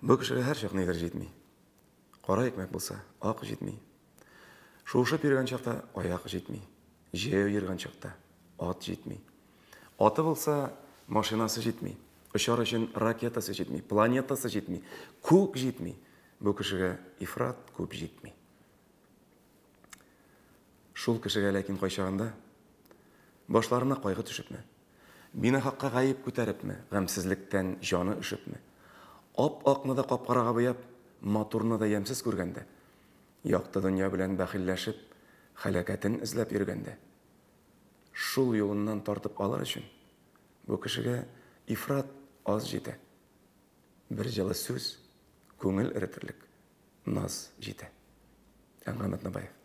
Бу кешегә һәр чак нидер җитми. Кара икмәк булса, ак җитми. Шушып йөргән чакта аяк җитми. Җәяү йөргән чакта ат җитми. Аты булса, машинасы җитми. Очар өчен ракетасы җитми, планетасы җитми, күк җитми. Бу кешегә ифрат күп җитми. Шул кешегә ләкин кайчагында башларына кайгы төшепме, бинахакка гаеп күтәрепме, гамсезлектән җаны өшепме, ап-акны да капкарага буяп, матурны да ямьсез күргәндә, якты дөнья белән бәхилләшеп, хәлакәтен эзләп йөргәндә, шул юлыннан тартып алыр өчен бу кешегә ифрат аз җитә. Бер җылы сүз, күңел эретерлек наз җитә. Әнгамәт Набаев.